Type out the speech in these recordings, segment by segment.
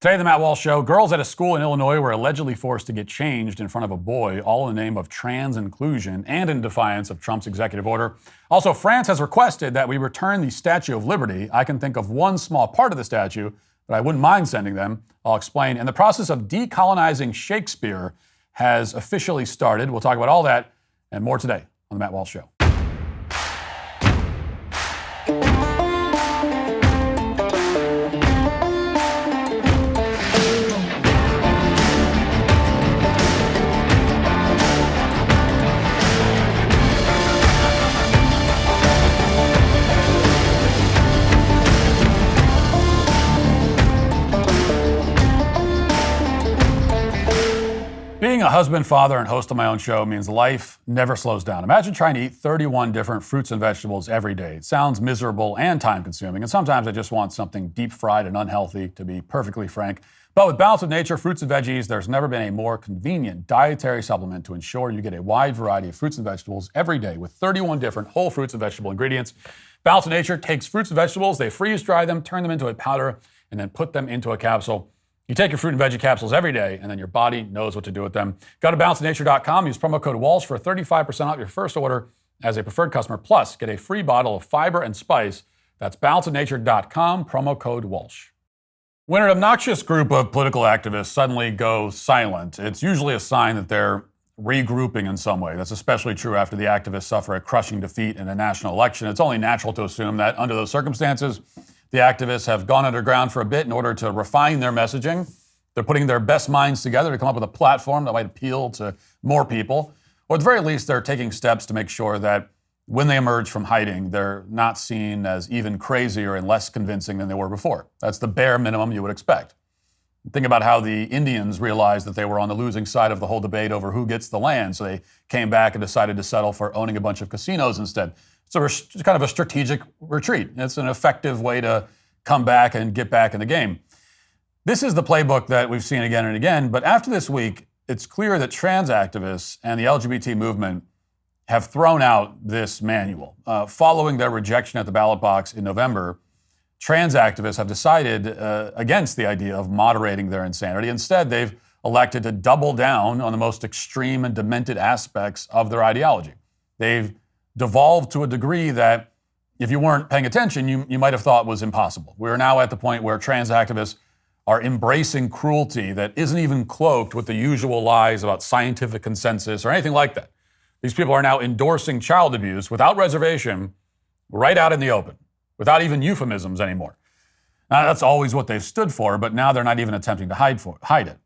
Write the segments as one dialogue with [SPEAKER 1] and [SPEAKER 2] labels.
[SPEAKER 1] Today, the Matt Walsh Show. Girls at a school in Illinois were allegedly forced to get changed in front of a boy, all in the name of trans inclusion and in defiance of Trump's executive order. Also, France has requested that we return the Statue of Liberty. I can think of one small part of the statue, but I wouldn't mind sending them. I'll explain. And the process of decolonizing Shakespeare has officially started. We'll talk about all that and more today on the Matt Walsh Show. Being a husband, father, and host of my own show means life never slows down. Imagine trying to eat 31 different fruits and vegetables every day. It sounds miserable and time-consuming, and sometimes I just want something deep-fried and unhealthy, to be perfectly frank. But with Balance of Nature fruits and veggies, there's never been a more convenient dietary supplement to ensure you get a wide variety of fruits and vegetables every day with 31 different whole fruits and vegetable ingredients. Balance of Nature takes fruits and vegetables, they freeze-dry them, turn them into a powder, and then put them into a capsule. You take your fruit and veggie capsules every day, and then your body knows what to do with them. Go to balanceofnature.com, use promo code Walsh for 35% off your first order as a preferred customer. Plus, get a free bottle of fiber and spice. That's balanceofnature.com, promo code Walsh. When an obnoxious group of political activists suddenly go silent, it's usually a sign that they're regrouping in some way. That's especially true after the activists suffer a crushing defeat in a national election. It's only natural to assume that under those circumstances, the activists have gone underground for a bit in order to refine their messaging. They're putting their best minds together to come up with a platform that might appeal to more people. Or at the very least, they're taking steps to make sure that when they emerge from hiding, they're not seen as even crazier and less convincing than they were before. That's the bare minimum you would expect. Think about how the Indians realized that they were on the losing side of the whole debate over who gets the land. So they came back and decided to settle for owning a bunch of casinos instead. So it's kind of a strategic retreat. It's an effective way to come back and get back in the game. This is the playbook that we've seen again and again, but after this week, it's clear that trans activists and the LGBT movement have thrown out this manual. Following their rejection at the ballot box in November, trans activists have decided against the idea of moderating their insanity. Instead, they've elected to double down on the most extreme and demented aspects of their ideology. They've devolved to a degree that if you weren't paying attention, you might have thought was impossible. We're now at the point where trans activists are embracing cruelty that isn't even cloaked with the usual lies about scientific consensus or anything like that. These people are now endorsing child abuse without reservation, right out in the open, without even euphemisms anymore. Now, that's always what they've stood for, but now they're not even attempting to hide it.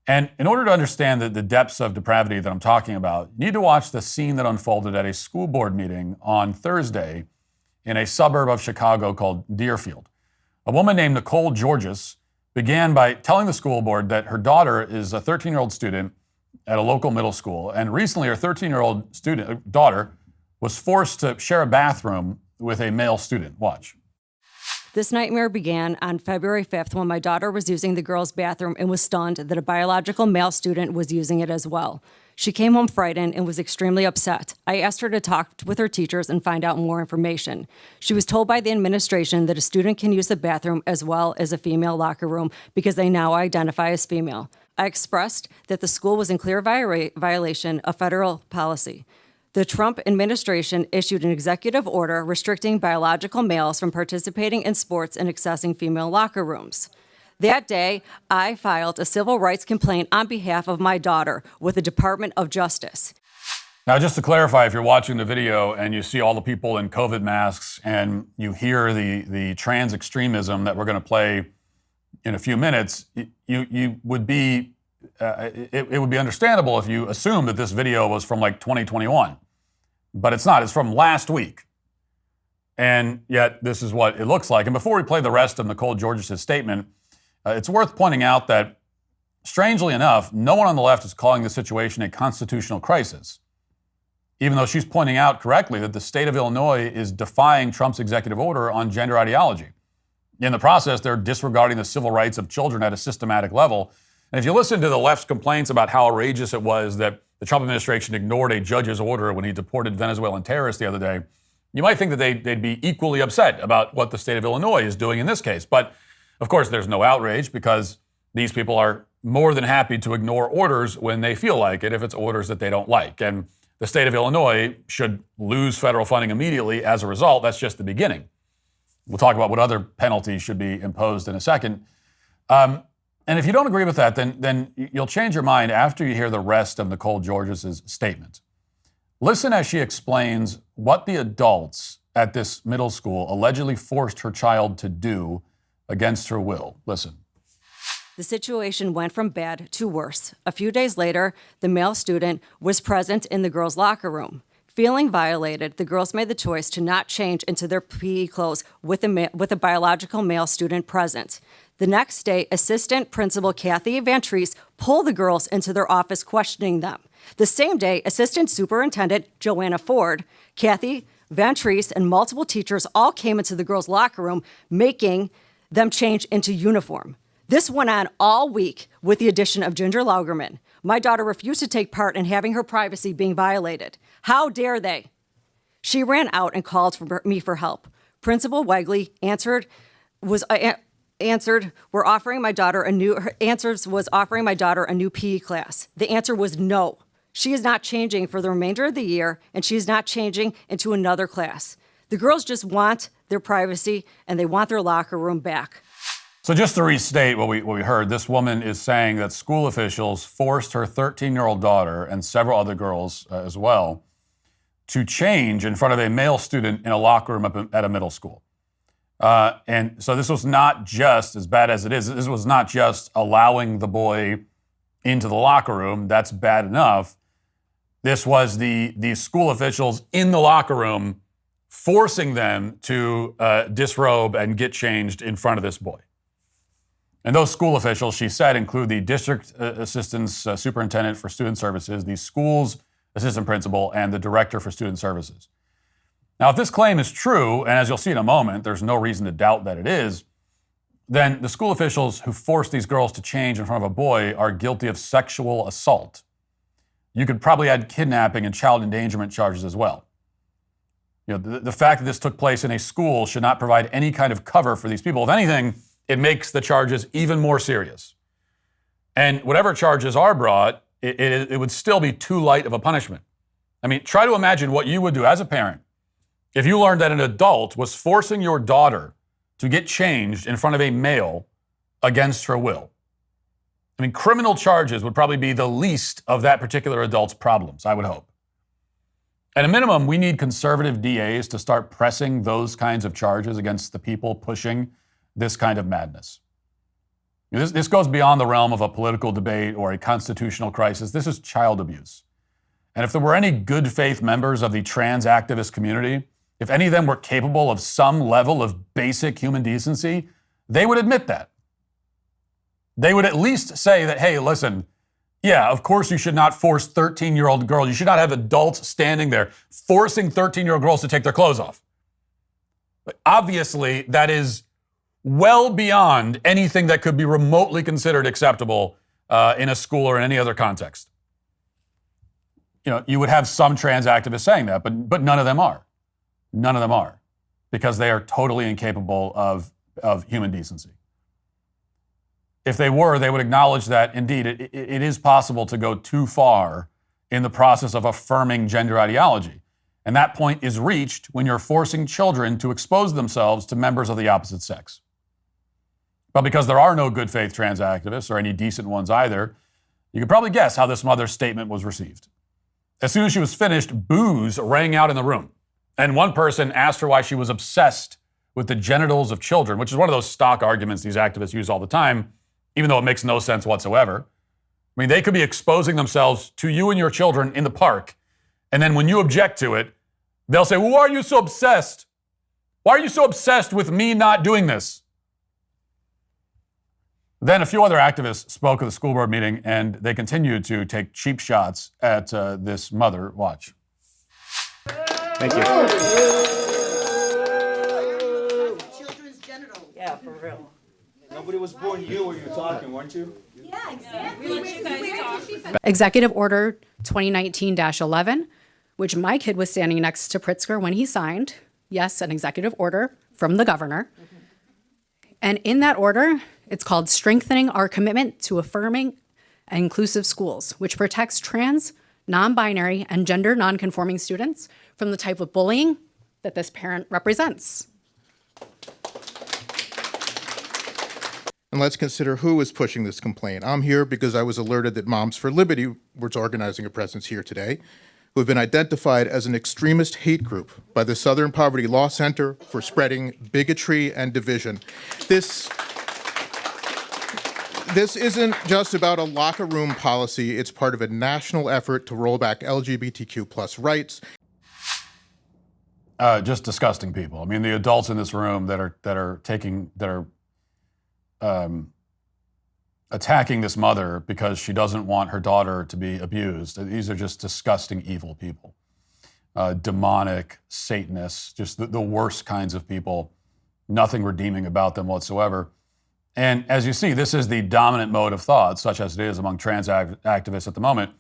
[SPEAKER 1] And in order to understand the depths of depravity that I'm talking about, you need to watch the scene that unfolded at a school board meeting on Thursday in a suburb of Chicago called Deerfield. A woman named Nicole Georges began by telling the school board that her daughter is a 13-year-old student at a local middle school, and recently her 13-year-old daughter was forced to share a bathroom with a male student. Watch.
[SPEAKER 2] This nightmare began on February 5th when my daughter was using the girls' bathroom and was stunned that a biological male student was using it as well. She came home frightened and was extremely upset. I asked her to talk with her teachers and find out more information. She was told by the administration that a student can use the bathroom as well as a female locker room because they now identify as female. I expressed that the school was in clear violation of federal policy. The Trump administration issued an executive order restricting biological males from participating in sports and accessing female locker rooms. That day, I filed a civil rights complaint on behalf of my daughter with the Department of Justice.
[SPEAKER 1] Now, just to clarify, if you're watching the video and you see all the people in COVID masks and you hear the trans extremism that we're going to play in a few minutes, you would be it would be understandable if you assumed that this video was from like 2021, but it's not. It's from last week, and yet this is what it looks like. And before we play the rest of Nicole Georges' statement, it's worth pointing out that, strangely enough, no one on the left is calling the situation a constitutional crisis, even though she's pointing out correctly that the state of Illinois is defying Trump's executive order on gender ideology. In the process, they're disregarding the civil rights of children at a systematic level. And if you listen to the left's complaints about how outrageous it was that the Trump administration ignored a judge's order when he deported Venezuelan terrorists the other day, you might think that they'd be equally upset about what the state of Illinois is doing in this case. But Of course, there's no outrage because these people are more than happy to ignore orders when they feel like it, if it's orders that they don't like. And the state of Illinois should lose federal funding immediately as a result. That's just the beginning. We'll talk about what other penalties should be imposed in a second. And if you don't agree with that, then you'll change your mind after you hear the rest of Nicole Georges' statement. Listen as she explains what the adults at this middle school allegedly forced her child to do against her will. Listen.
[SPEAKER 2] The situation went from bad to worse. A few days later, the male student was present in the girls' locker room. Feeling violated, the girls made the choice to not change into their PE clothes with a biological male student present. The next day, Assistant Principal Kathy Van Treese pulled the girls into their office, questioning them. The same day, Assistant Superintendent Joanna Ford, Kathy Van Treese, and multiple teachers all came into the girls' locker room, making them change into uniform. This went on all week with the addition of Ginger Laugerman. My daughter refused to take part in having her privacy being violated. How dare they? She ran out and called for me for help. Principal Wegley was offering my daughter a new PE class. The answer was no. She is not changing for the remainder of the year, and she is not changing into another class. The girls just want their privacy, and they want their locker room back.
[SPEAKER 1] So just to restate what we heard, this woman is saying that school officials forced her 13-year-old daughter and several other girls as well to change in front of a male student in a locker room up at a middle school. And so this was not just, as bad as it is, this was not just allowing the boy into the locker room. That's bad enough. This was the school officials in the locker room forcing them to disrobe and get changed in front of this boy. And those school officials, she said, include the district assistant superintendent for student services, the school's assistant principal, and the director for student services. Now, if this claim is true, and as you'll see in a moment, there's no reason to doubt that it is, then the school officials who forced these girls to change in front of a boy are guilty of sexual assault. You could probably add kidnapping and child endangerment charges as well. You know, the fact that this took place in a school should not provide any kind of cover for these people. If anything, it makes the charges even more serious. And whatever charges are brought, it would still be too light of a punishment. I mean, try to imagine what you would do as a parent if you learned that an adult was forcing your daughter to get changed in front of a male against her will. I mean, criminal charges would probably be the least of that particular adult's problems, I would hope. At a minimum, we need conservative DAs to start pressing those kinds of charges against the people pushing this kind of madness. This goes beyond the realm of a political debate or a constitutional crisis. This is child abuse. And if there were any good faith members of the trans activist community, if any of them were capable of some level of basic human decency, they would admit that. They would at least say that, hey, listen, yeah, of course you should not force 13-year-old girls. You should not have adults standing there forcing 13-year-old girls to take their clothes off. But obviously, that is well beyond anything that could be remotely considered acceptable in a school or in any other context. You know, you would have some trans activists saying that, but none of them are. None of them are, because they are totally incapable of human decency. If they were, they would acknowledge that, indeed, it is possible to go too far in the process of affirming gender ideology. And that point is reached when you're forcing children to expose themselves to members of the opposite sex. But because there are no good faith trans activists, or any decent ones either, you can probably guess how this mother's statement was received. As soon as she was finished, boos rang out in the room. And one person asked her why she was obsessed with the genitals of children, which is one of those stock arguments these activists use all the time, even though it makes no sense whatsoever. I mean, they could be exposing themselves to you and your children in the park, and then when you object to it, they'll say, well, why are you so obsessed? Why are you so obsessed with me not doing this? Then a few other activists spoke at the school board meeting, and they continued to take cheap shots at this mother. Watch.
[SPEAKER 3] Thank you.
[SPEAKER 4] Children's genitals.
[SPEAKER 2] Yeah, for real.
[SPEAKER 3] Nobody was born you when you were talking, weren't you?
[SPEAKER 4] Yeah, exactly.
[SPEAKER 5] Executive Order 2019-11, which my kid was standing next to Pritzker when he signed. Yes, an executive order from the governor. And in that order, it's called Strengthening Our Commitment to Affirming and Inclusive Schools, which protects trans, non-binary, and gender non-conforming students from the type of bullying that this parent represents.
[SPEAKER 6] And let's consider who is pushing this complaint. I'm here because I was alerted that Moms for Liberty was organizing a presence here today, who have been identified as an extremist hate group by the Southern Poverty Law Center for spreading bigotry and division. This isn't just about a locker room policy. It's part of a national effort to roll back LGBTQ plus rights.
[SPEAKER 1] Just disgusting people. I mean, the adults in this room that are attacking this mother because she doesn't want her daughter to be abused. These are just disgusting, evil people. Demonic, Satanists, just the worst kinds of people. Nothing redeeming about them whatsoever. And as you see, this is the dominant mode of thought, such as it is among trans activists at the moment.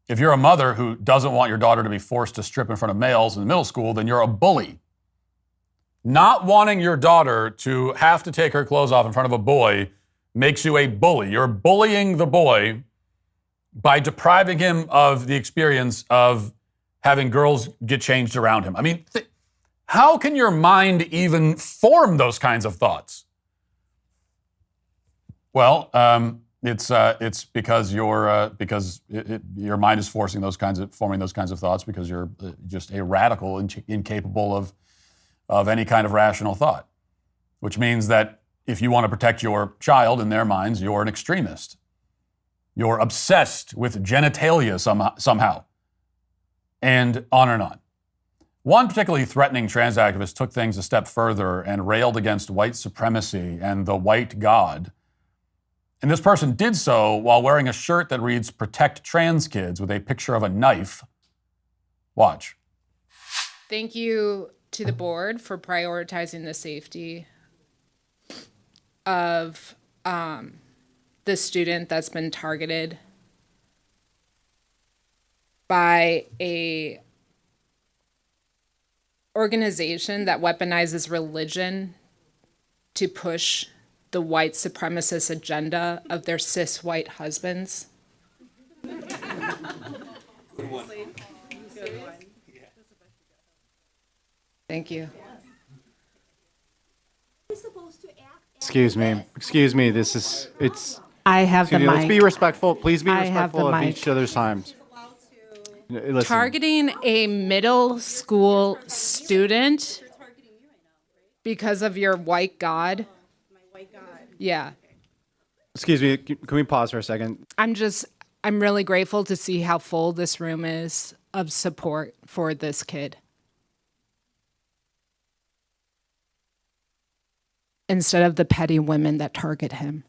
[SPEAKER 1] If you're a mother who doesn't want your daughter to be forced to strip in front of males in middle school, then you're a bully. Not wanting your daughter to have to take her clothes off in front of a boy makes you a bully. You're bullying the boy by depriving him of the experience of having girls get changed around him. I mean, how can your mind even form those kinds of thoughts? Well, it's because your mind is forming those kinds of thoughts because you're just a radical, incapable of any kind of rational thought, which means that if you want to protect your child in their minds, you're an extremist. You're obsessed with genitalia somehow, and on and on. One particularly threatening trans activist took things a step further and railed against white supremacy and the white God. And this person did so while wearing a shirt that reads, "Protect Trans Kids," with a picture of a knife. Watch.
[SPEAKER 7] Thank you to the board for prioritizing the safety of the student that's been targeted by a organization that weaponizes religion to push the white supremacist agenda of their cis white husbands. Thank you.
[SPEAKER 8] Excuse me.
[SPEAKER 9] I have the mic.
[SPEAKER 8] Let's be respectful. Please be
[SPEAKER 9] I have the
[SPEAKER 8] respectful of
[SPEAKER 9] mic.
[SPEAKER 8] each other's times. Listen.
[SPEAKER 7] Targeting a middle school student because of your white God. My white God. Yeah.
[SPEAKER 8] Excuse me. Can we pause for a second?
[SPEAKER 7] I'm really grateful to see how full this room is of support for this kid. Instead of the petty women that target him.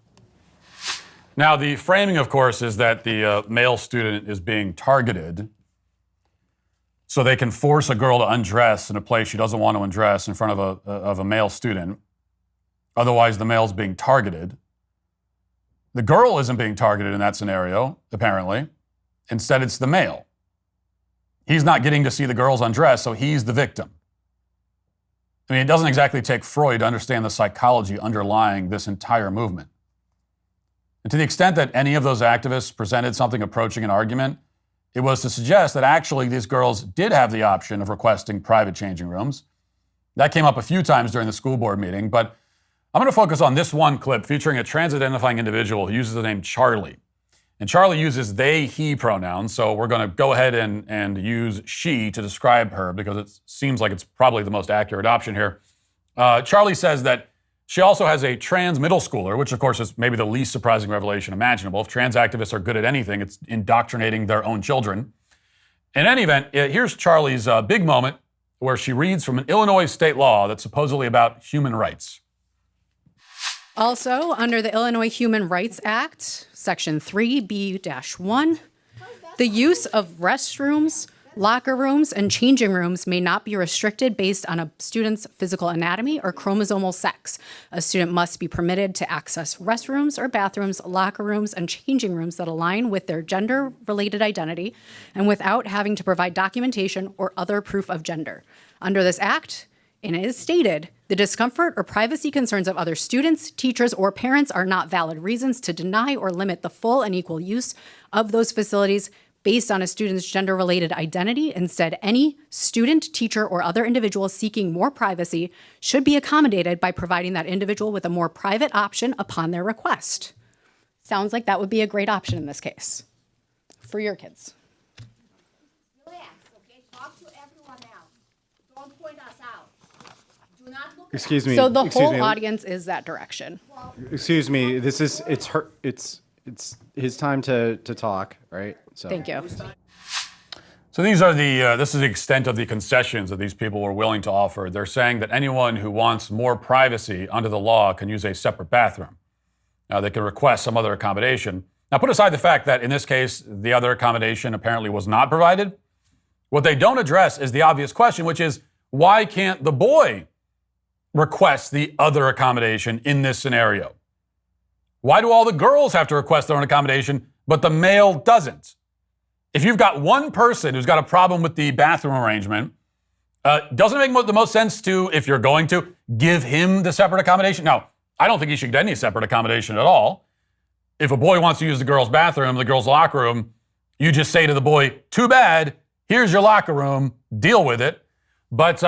[SPEAKER 1] Now, the framing, of course, is that the male student is being targeted so they can force a girl to undress in a place she doesn't want to undress in front of a male student. Otherwise, the male's being targeted. The girl isn't being targeted in that scenario, apparently. Instead, it's the male. He's not getting to see the girls undress, so he's the victim. I mean, it doesn't exactly take Freud to understand the psychology underlying this entire movement. And to the extent that any of those activists presented something approaching an argument, it was to suggest that actually these girls did have the option of requesting private changing rooms. That came up a few times during the school board meeting, but I'm going to focus on this one clip featuring a trans-identifying individual who uses the name Charlie. And Charlie uses they, he pronouns, so we're going to go ahead and use she to describe her because it seems like it's probably the most accurate option here. Charlie says that she also has a trans middle schooler, which of course is maybe the least surprising revelation imaginable. If trans activists are good at anything, it's indoctrinating their own children. In any event, here's Charlie's big moment where she reads from an Illinois state law that's supposedly about human rights.
[SPEAKER 5] Also, under the Illinois Human Rights Act, Section 3B-1, the use of restrooms, locker rooms, and changing rooms may not be restricted based on a student's physical anatomy or chromosomal sex. A student must be permitted to access restrooms or bathrooms, locker rooms, and changing rooms that align with their gender-related identity and without having to provide documentation or other proof of gender. Under this act, and it is stated, The discomfort or privacy concerns of other students, teachers, or parents are not valid reasons to deny or limit the full and equal use of those facilities based on a student's gender-related identity. Instead, any student, teacher, or other individual seeking more privacy should be accommodated by providing that individual with a more private option upon their request. Sounds like that would be a great option in this case for your kids.
[SPEAKER 4] Relax, okay? Talk to everyone else. Don't point us out. Do not look at
[SPEAKER 8] Excuse me.
[SPEAKER 5] So the
[SPEAKER 8] excuse
[SPEAKER 5] whole
[SPEAKER 8] me.
[SPEAKER 5] audience is that direction.
[SPEAKER 8] Excuse me. It's his time to talk, right? So.
[SPEAKER 5] Thank you.
[SPEAKER 1] So these are this is the extent of the concessions that these people were willing to offer. They're saying that anyone who wants more privacy under the law can use a separate bathroom. They can request some other accommodation. Now, put aside the fact that in this case, the other accommodation apparently was not provided. What they don't address is the obvious question, which is, why can't the boy request the other accommodation in this scenario? Why do all the girls have to request their own accommodation, but the male doesn't? If you've got one person who's got a problem with the bathroom arrangement, doesn't it make the most sense to, if you're going to, give him the separate accommodation? Now, I don't think he should get any separate accommodation at all. If a boy wants to use the girls' bathroom, the girls' locker room, you just say to the boy, too bad, here's your locker room, deal with it. But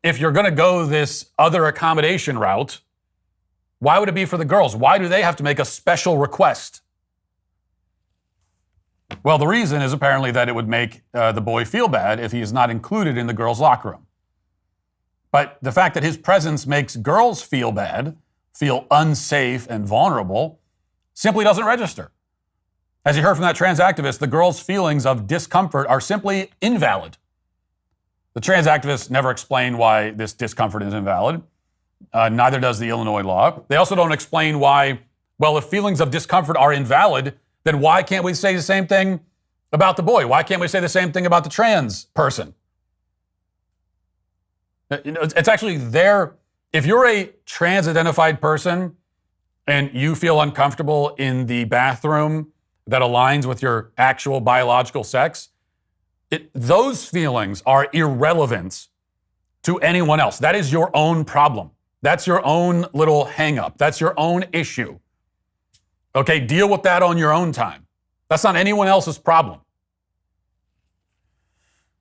[SPEAKER 1] if you're going to go this other accommodation route, why would it be for the girls? Why do they have to make a special request? Well, the reason is apparently that it would make the boy feel bad if he is not included in the girls' locker room. But the fact that his presence makes girls feel bad, feel unsafe and vulnerable, simply doesn't register. As you heard from that trans activist, the girls' feelings of discomfort are simply invalid. The trans activists never explain why this discomfort is invalid. Neither does the Illinois law. They also don't explain why, well, if feelings of discomfort are invalid, then why can't we say the same thing about the boy? Why can't we say the same thing about the trans person? It's actually if you're a trans-identified person and you feel uncomfortable in the bathroom that aligns with your actual biological sex, those feelings are irrelevant to anyone else. That is your own problem. That's your own little hang-up. That's your own issue. Okay, deal with that on your own time. That's not anyone else's problem.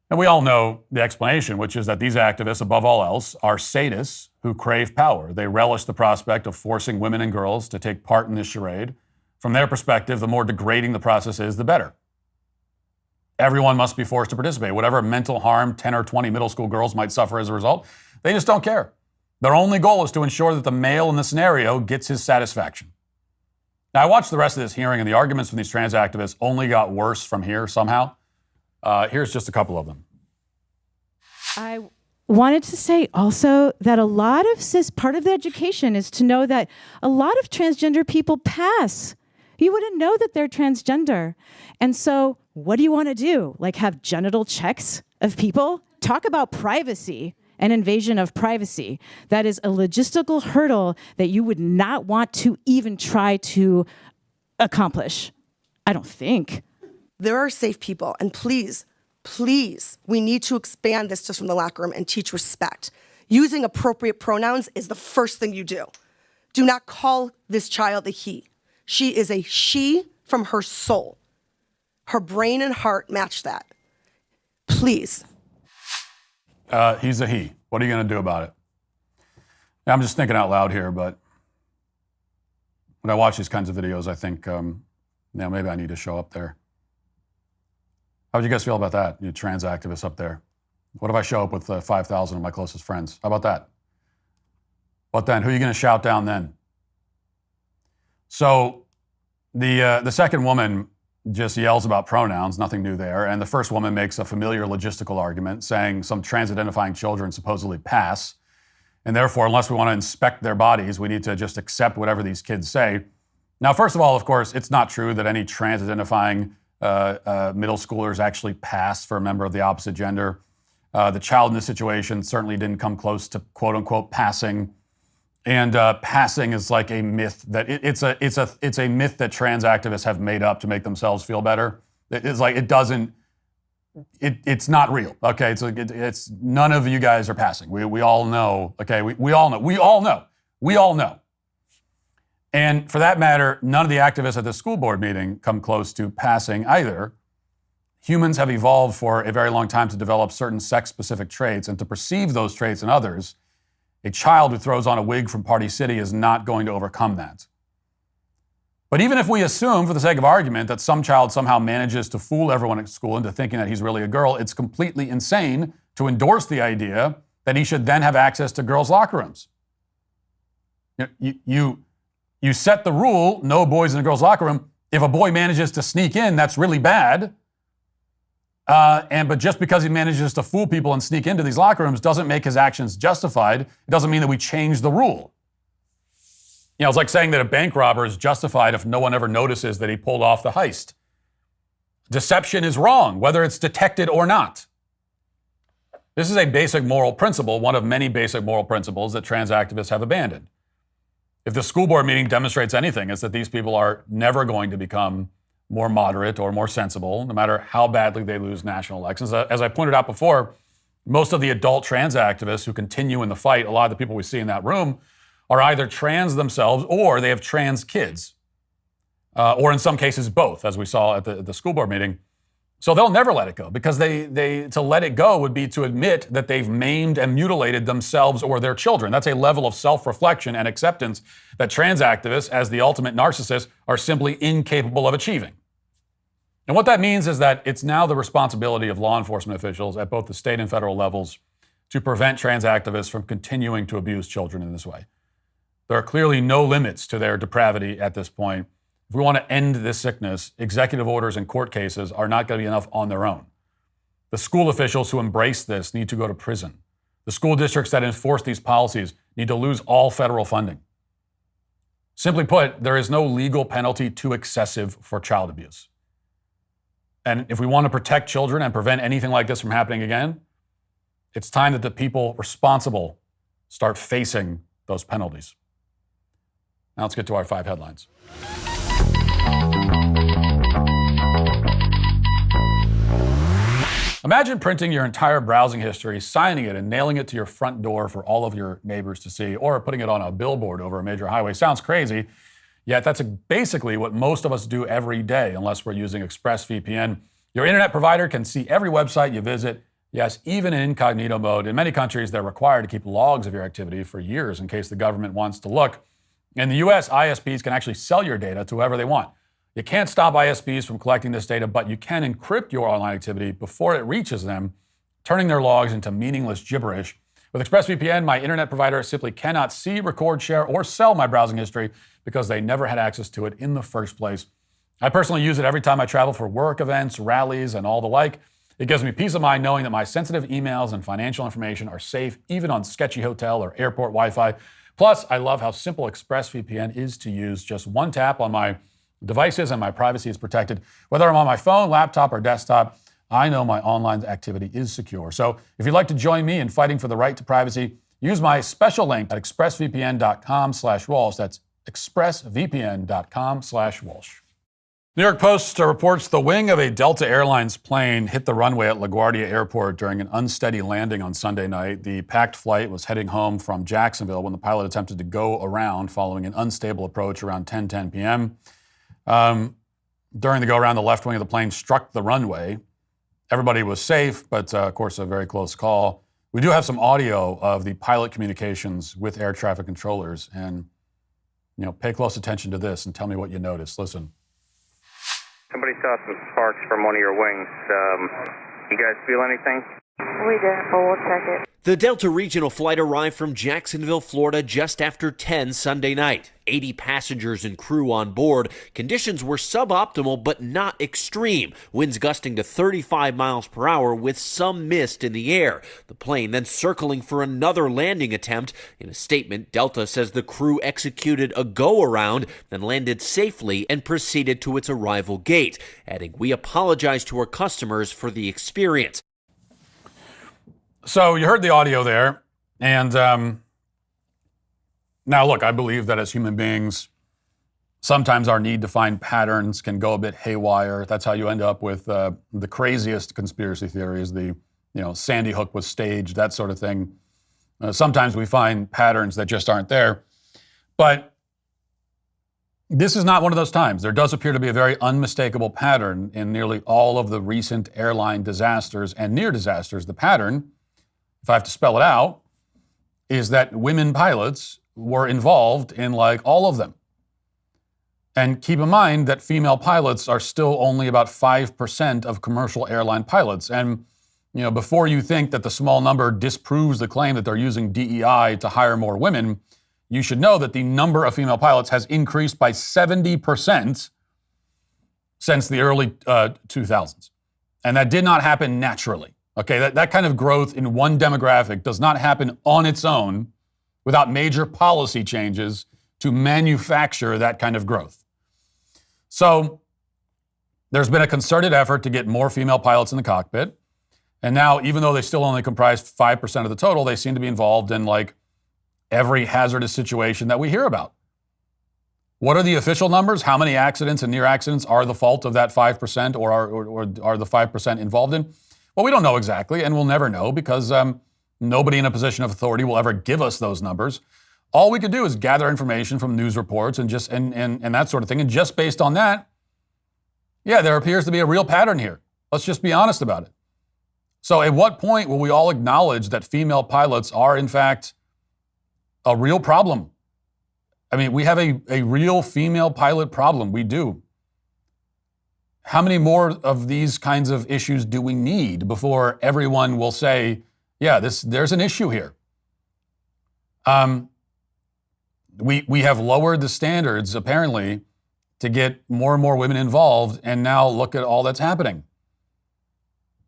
[SPEAKER 1] And we all know the explanation, which is that these activists, above all else, are sadists who crave power. They relish the prospect of forcing women and girls to take part in this charade. From their perspective, the more degrading the process is, the better. Everyone must be forced to participate. Whatever mental harm 10 or 20 middle school girls might suffer as a result, they just don't care. Their only goal is to ensure that the male in the scenario gets his satisfaction. Now, I watched the rest of this hearing, and the arguments from these trans activists only got worse from here somehow. Here's just a couple of them.
[SPEAKER 9] I wanted to say also that a lot of part of the education is to know that a lot of transgender people pass. You wouldn't know that they're transgender. And so what do you want to do? Like have genital checks of people? Talk about privacy and invasion of privacy. That is a logistical hurdle that you would not want to even try to accomplish. I don't think.
[SPEAKER 10] There are safe people, and please, we need to expand this just from the locker room and teach respect. Using appropriate pronouns is the first thing you do. Do not call this child a he. She is a she from her soul. Her brain and heart match that. Please.
[SPEAKER 1] He's a he. What are you going to do about it? Now, I'm just thinking out loud here, but when I watch these kinds of videos, I think, maybe I need to show up there. How would you guys feel about that, you trans activists up there? What if I show up with 5,000 of my closest friends? How about that? What then? Who are you going to shout down then? So the second woman just yells about pronouns, nothing new there. And the first woman makes a familiar logistical argument saying some trans-identifying children supposedly pass. And therefore, unless we want to inspect their bodies, we need to just accept whatever these kids say. Now, first of all, of course, it's not true that any trans-identifying middle schoolers actually pass for a member of the opposite gender. The child in this situation certainly didn't come close to quote unquote passing. And passing is like a myth that it's a myth that trans activists have made up to make themselves feel better. It's like it doesn't it's not real. Okay, it's none of you guys are passing. We all know. Okay, we all know. We all know. And for that matter, none of the activists at the school board meeting come close to passing either. Humans have evolved for a very long time to develop certain sex-specific traits and to perceive those traits in others. A child who throws on a wig from Party City is not going to overcome that. But even if we assume, for the sake of argument, that some child somehow manages to fool everyone at school into thinking that he's really a girl, it's completely insane to endorse the idea that he should then have access to girls' locker rooms. You set the rule, no boys in a girls' locker room. If a boy manages to sneak in, that's really bad. But just because he manages to fool people and sneak into these locker rooms doesn't make his actions justified. It doesn't mean that we change the rule. It's like saying that a bank robber is justified if no one ever notices that he pulled off the heist. Deception is wrong, whether it's detected or not. This is a basic moral principle, one of many basic moral principles that trans activists have abandoned. If the school board meeting demonstrates anything, it's that these people are never going to become more moderate or more sensible, no matter how badly they lose national elections. As I pointed out before, most of the adult trans activists who continue in the fight, a lot of the people we see in that room, are either trans themselves or they have trans kids, or in some cases both, as we saw at the school board meeting. So they'll never let it go because to let it go would be to admit that they've maimed and mutilated themselves or their children. That's a level of self-reflection and acceptance that trans activists, as the ultimate narcissists, are simply incapable of achieving. And what that means is that it's now the responsibility of law enforcement officials at both the state and federal levels to prevent trans activists from continuing to abuse children in this way. There are clearly no limits to their depravity at this point. If we want to end this sickness, executive orders and court cases are not going to be enough on their own. The school officials who embrace this need to go to prison. The school districts that enforce these policies need to lose all federal funding. Simply put, there is no legal penalty too excessive for child abuse. And if we want to protect children and prevent anything like this from happening again, it's time that the people responsible start facing those penalties. Now let's get to our 5 headlines. Imagine printing your entire browsing history, signing it, and nailing it to your front door for all of your neighbors to see, or putting it on a billboard over a major highway. Sounds crazy, yet that's basically what most of us do every day, unless we're using ExpressVPN. Your internet provider can see every website you visit, yes, even in incognito mode. In many countries, they're required to keep logs of your activity for years in case the government wants to look. In the US, ISPs can actually sell your data to whoever they want. You can't stop ISPs from collecting this data, but you can encrypt your online activity before it reaches them, turning their logs into meaningless gibberish. With ExpressVPN, my internet provider simply cannot see, record, share, or sell my browsing history because they never had access to it in the first place. I personally use it every time I travel for work events, rallies, and all the like. It gives me peace of mind knowing that my sensitive emails and financial information are safe, even on sketchy hotel or airport Wi-Fi. Plus, I love how simple ExpressVPN is to use. Just one tap on my devices and my privacy is protected. Whether I'm on my phone, laptop, or desktop, I know my online activity is secure. So if you'd like to join me in fighting for the right to privacy, use my special link at expressvpn.com/Walsh. That's expressvpn.com/Walsh. New York Post reports the wing of a Delta Airlines plane hit the runway at LaGuardia Airport during an unsteady landing on Sunday night. The packed flight was heading home from Jacksonville when the pilot attempted to go around following an unstable approach around 10:10 p.m. During the go-around, the left wing of the plane struck the runway. Everybody was safe, but of course, a very close call. We do have some audio of the pilot communications with air traffic controllers, and pay close attention to this and tell me what you noticed. Listen.
[SPEAKER 11] Somebody saw some sparks from one of your wings. You guys feel anything?
[SPEAKER 12] We didn't, but we'll check it.
[SPEAKER 13] The Delta regional flight arrived from Jacksonville, Florida just after 10 Sunday night. 80 passengers and crew on board. Conditions were suboptimal but not extreme. Winds gusting to 35 miles per hour with some mist in the air. The plane then circling for another landing attempt. In a statement, Delta says the crew executed a go-around, then landed safely and proceeded to its arrival gate, adding, "We apologize to our customers for the experience."
[SPEAKER 1] So you heard the audio there, and now look, I believe that as human beings, Sometimes our need to find patterns can go a bit haywire. That's how you end up with the craziest conspiracy theories, Sandy Hook was staged, that sort of thing. Sometimes we find patterns that just aren't there. But this is not one of those times. There does appear to be a very unmistakable pattern in nearly all of the recent airline disasters and near disasters. The pattern, if I have to spell it out, is that women pilots were involved in like all of them. And keep in mind that female pilots are still only about 5% of commercial airline pilots. And, before you think that the small number disproves the claim that they're using DEI to hire more women, you should know that the number of female pilots has increased by 70% since the early 2000s. And that did not happen naturally. Okay, that kind of growth in one demographic does not happen on its own without major policy changes to manufacture that kind of growth. So there's been a concerted effort to get more female pilots in the cockpit. And now, even though they still only comprise 5% of the total, they seem to be involved in like every hazardous situation that we hear about. What are the official numbers? How many accidents and near accidents are the fault of that 5% or are the 5% involved in? Well, we don't know exactly, and we'll never know because nobody in a position of authority will ever give us those numbers. All we could do is gather information from news reports and that sort of thing. And just based on that, yeah, there appears to be a real pattern here. Let's just be honest about it. So at what point will we all acknowledge that female pilots are, in fact, a real problem? I mean, we have a real female pilot problem. We do. How many more of these kinds of issues do we need before everyone will say, yeah, there's an issue here? We have lowered the standards, apparently, to get more and more women involved, and now look at all that's happening.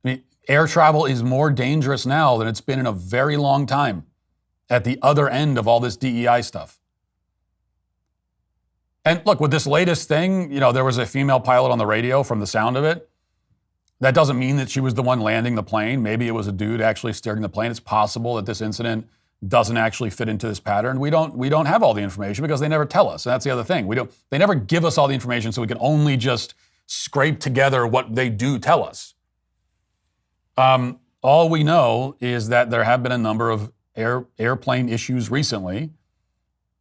[SPEAKER 1] I mean, air travel is more dangerous now than it's been in a very long time at the other end of all this DEI stuff. And look, with this latest thing, there was a female pilot on the radio from the sound of it. That doesn't mean that she was the one landing the plane. Maybe it was a dude actually steering the plane. It's possible that this incident doesn't actually fit into this pattern. We don't have all the information because they never tell us. And that's the other thing. They never give us all the information, so we can only just scrape together what they do tell us. All we know is that there have been a number of airplane issues recently,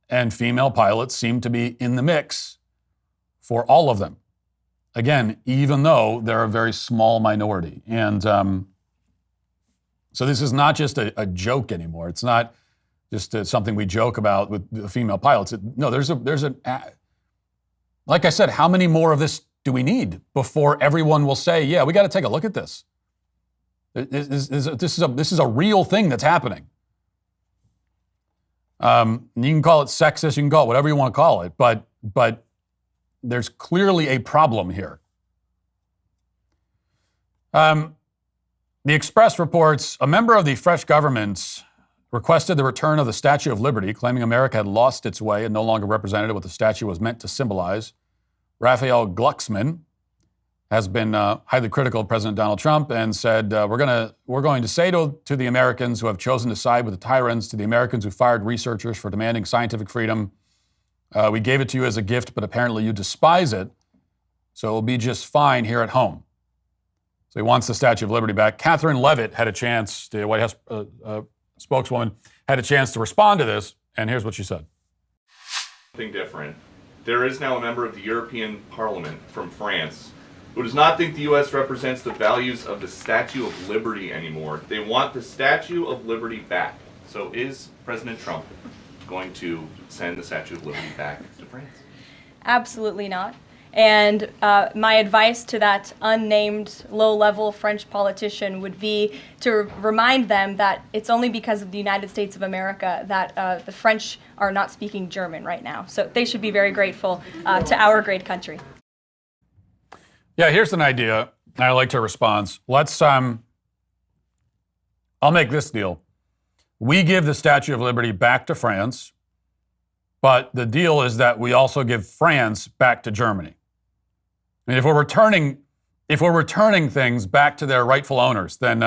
[SPEAKER 1] and female pilots seem to be in the mix for all of them. Again, even though they're a very small minority. And so this is not just a joke anymore. It's not just something we joke about with the female pilots. Like I said, how many more of this do we need before everyone will say, yeah, we got to take a look at this? This is a real thing that's happening. You can call it sexist, you can call it whatever you want to call it, but there's clearly a problem here. The Express reports a member of the French government requested the return of the Statue of Liberty, claiming America had lost its way and no longer represented what the statue was meant to symbolize. Raphael Glucksmann has been highly critical of President Donald Trump and said, we're going to say to the Americans who have chosen to side with the tyrants, to the Americans who fired researchers for demanding scientific freedom, we gave it to you as a gift, but apparently you despise it, so it will be just fine here at home. So he wants the Statue of Liberty back. Catherine Leavitt had a chance, the White House spokeswoman, had a chance to respond to this, and here's what she said.
[SPEAKER 14] Something different. There is now a member of the European Parliament from France who does not think the U.S. represents the values of the Statue of Liberty anymore. They want the Statue of Liberty back. So is President Trump going to send the Statue of Liberty back to France?
[SPEAKER 15] Absolutely not. And my advice to that unnamed low-level French politician would be to remind them that it's only because of the United States of America that the French are not speaking German right now. So they should be very grateful to our great country.
[SPEAKER 1] Yeah, here's an idea. I like her response. Let's, I'll make this deal. We give the Statue of Liberty back to France, but the deal is that we also give France back to Germany. I mean, if we're returning things back to their rightful owners, then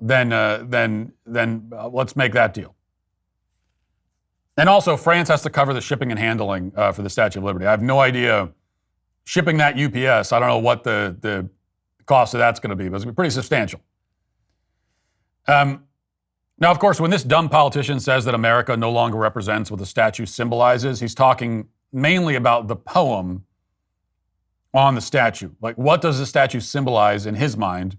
[SPEAKER 1] let's make that deal. And also, France has to cover the shipping and handling for the Statue of Liberty. I have no idea. Shipping that UPS, I don't know what the cost of that's going to be, but it's going to be pretty substantial. Now, of course, when this dumb politician says that America no longer represents what the statue symbolizes, he's talking mainly about the poem on the statue. Like, what does the statue symbolize in his mind?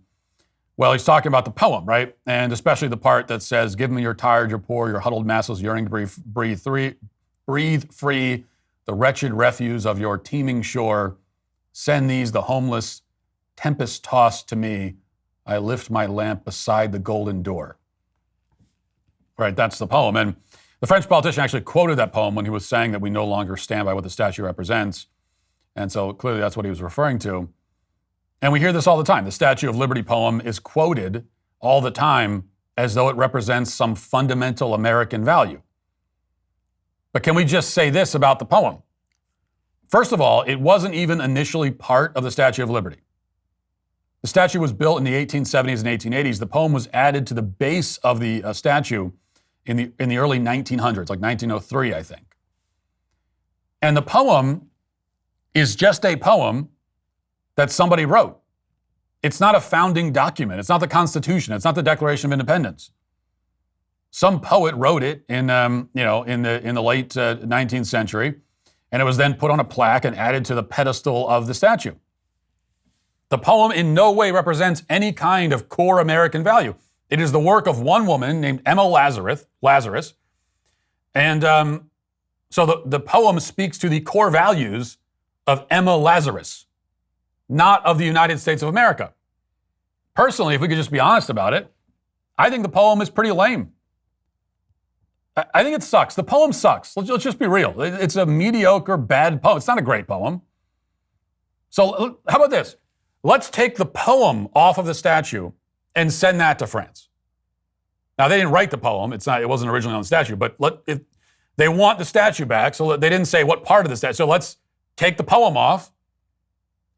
[SPEAKER 1] Well, he's talking about the poem, right? And especially the part that says, "Give me your tired, your poor, your huddled masses yearning to breathe free, the wretched refuse of your teeming shore. Send these, the homeless, tempest-tossed to me. I lift my lamp beside the golden door." Right, that's the poem. And the French politician actually quoted that poem when he was saying that we no longer stand by what the statue represents. And so clearly that's what he was referring to. And we hear this all the time. The Statue of Liberty poem is quoted all the time as though it represents some fundamental American value. But can we just say this about the poem? First of all, it wasn't even initially part of the Statue of Liberty. The statue was built in the 1870s and 1880s. The poem was added to the base of the statue in the early 1900s, like 1903, I think. And the poem is just a poem that somebody wrote. It's not a founding document. It's not the Constitution. It's not the Declaration of Independence. Some poet wrote it in the late 19th century, and it was then put on a plaque and added to the pedestal of the statue. The poem in no way represents any kind of core American value. It is the work of one woman named Emma Lazarus, and so the poem speaks to the core values of Emma Lazarus, not of the United States of America. Personally, if we could just be honest about it, I think the poem is pretty lame. I think it sucks. The poem sucks. Let's just be real. It's a mediocre, bad poem. It's not a great poem. So how about this? Let's take the poem off of the statue and send that to France. Now, they didn't write the poem. It wasn't originally on the statue, but they want the statue back, so they didn't say what part of the statue. So let's take the poem off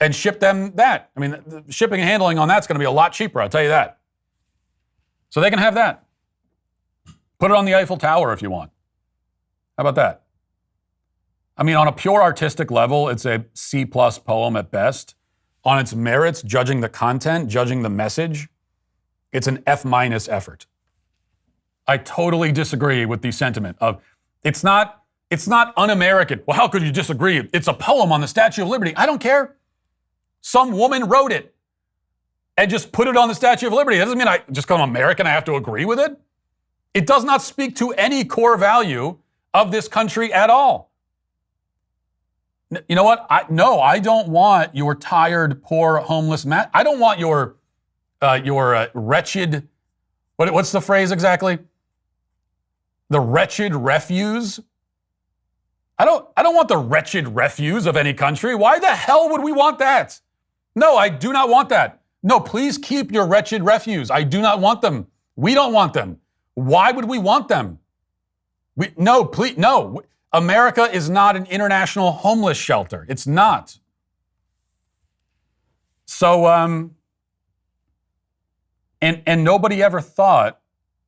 [SPEAKER 1] and ship them that. I mean, the shipping and handling on that's going to be a lot cheaper, I'll tell you that. So they can have that. Put it on the Eiffel Tower if you want. How about that? I mean, on a pure artistic level, it's a C+ poem at best. On its merits, judging the content, judging the message, it's an F- effort. I totally disagree with the sentiment of it's not un-American. Well, how could you disagree? It's a poem on the Statue of Liberty. I don't care. Some woman wrote it and just put it on the Statue of Liberty. That doesn't mean just because I'm American, I have to agree with it. It does not speak to any core value of this country at all. You know what? I don't want your tired, poor, homeless man. I don't want your wretched. What's the phrase exactly? The wretched refuse. I don't want the wretched refuse of any country. Why the hell would we want that? No, I do not want that. No, please keep your wretched refuse. I do not want them. We don't want them. Why would we want them? No. America is not an international homeless shelter. It's not. So, and nobody ever thought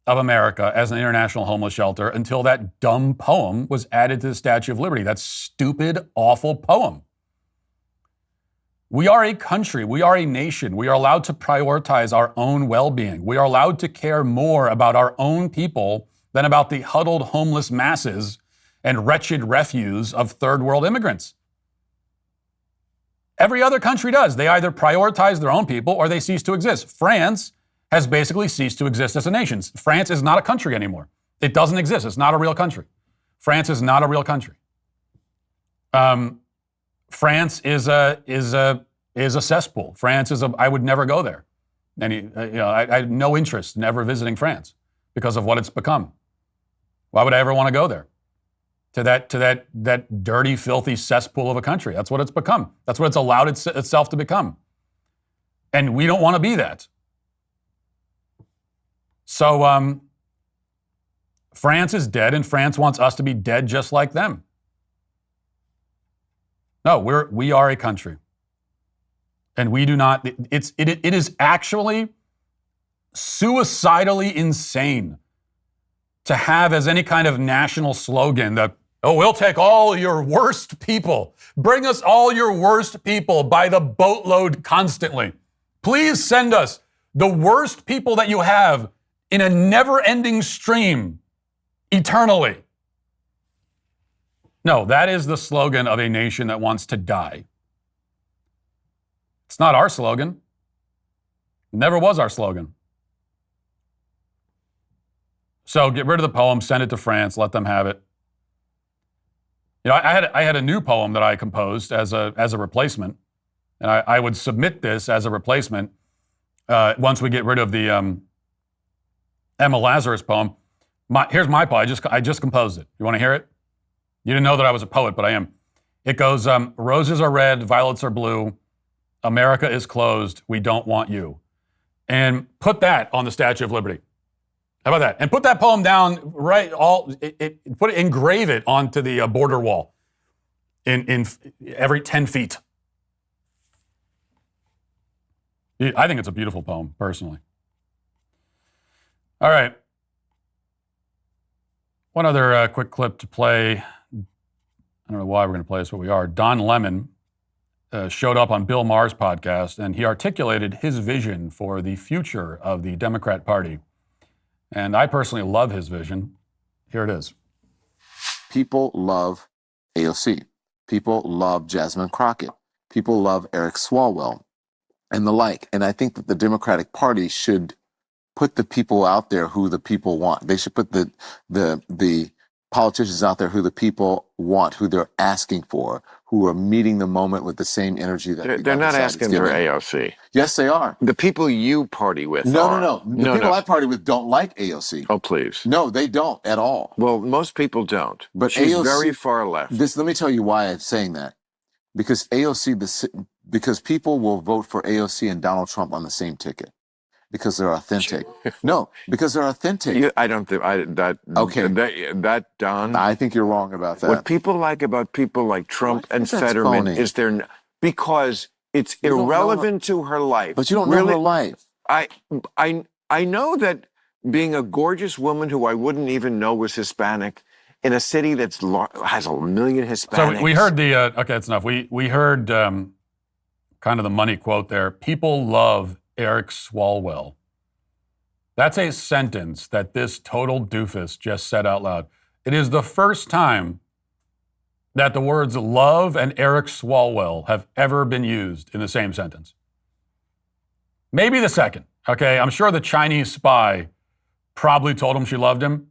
[SPEAKER 1] of America as an international homeless shelter until that dumb poem was added to the Statue of Liberty. That stupid, awful poem. We are a country. We are a nation. We are allowed to prioritize our own well-being. We are allowed to care more about our own people than about the huddled homeless masses and wretched refuse of third world immigrants. Every other country does. They either prioritize their own people or they cease to exist. France has basically ceased to exist as a nation. France is not a country anymore. It doesn't exist. It's not a real country. France is not a real country. France is a cesspool. France is I would never go there. I had no interest in ever visiting France because of what it's become. Why would I ever want to go there? To that dirty, filthy cesspool of a country. That's what it's become. That's what it's allowed itself to become. And we don't want to be that. So France is dead, and France wants us to be dead just like them. No, we are a country. And we do not, it is actually suicidally insane to have as any kind of national slogan that, oh, we'll take all your worst people. Bring us all your worst people by the boatload constantly. Please send us the worst people that you have in a never-ending stream eternally. No, that is the slogan of a nation that wants to die. It's not our slogan. It never was our slogan. So get rid of the poem, send it to France, let them have it. You know, I had a new poem that I composed as a replacement, and I would submit this as a replacement once we get rid of the Emma Lazarus poem. Here's my poem. I just composed it. You want to hear it? You didn't know that I was a poet, but I am. It goes, roses are red, violets are blue. America is closed. We don't want you. And put that on the Statue of Liberty. How about that? And put that poem down right. Engrave it onto the border wall in every 10 feet. I think it's a beautiful poem, personally. All right. One other quick clip to play. I don't know why we're going to play this, but we are. Don Lemon showed up on Bill Maher's podcast, and he articulated his vision for the future of the Democrat Party. And I personally love his vision. Here it is.
[SPEAKER 16] People love AOC. People love Jasmine Crockett. People love Eric Swalwell and the like. And I think that the Democratic Party should put the people out there who the people want. They should put the politicians out there who the people want, who they're asking for, who are meeting the moment with the same energy that
[SPEAKER 17] they're not asking for AOC.
[SPEAKER 16] Yes, they are.
[SPEAKER 17] The people you party with
[SPEAKER 16] No. The people I party with don't like AOC.
[SPEAKER 17] Oh, please.
[SPEAKER 16] No, they don't at all.
[SPEAKER 17] Well, most people don't.
[SPEAKER 16] But
[SPEAKER 17] she's
[SPEAKER 16] AOC,
[SPEAKER 17] very far left.
[SPEAKER 16] Let me tell you why I'm saying that. Because because people will vote for AOC and Donald Trump on the same ticket. Because they're authentic. No, because they're authentic.
[SPEAKER 17] I don't think that Don.
[SPEAKER 16] I think you're wrong about that.
[SPEAKER 17] What people like about people like Trump and Fetterman is because it's irrelevant to her life.
[SPEAKER 16] But you don't know her life.
[SPEAKER 17] I know that being a gorgeous woman who I wouldn't even know was Hispanic in a city that's has 1 million Hispanics.
[SPEAKER 1] So we heard the okay, that's enough. We heard kind of the money quote there. People love Eric Swalwell. That's a sentence that this total doofus just said out loud. It is the first time that the words love and Eric Swalwell have ever been used in the same sentence. Maybe the second. Okay, I'm sure the Chinese spy probably told him she loved him.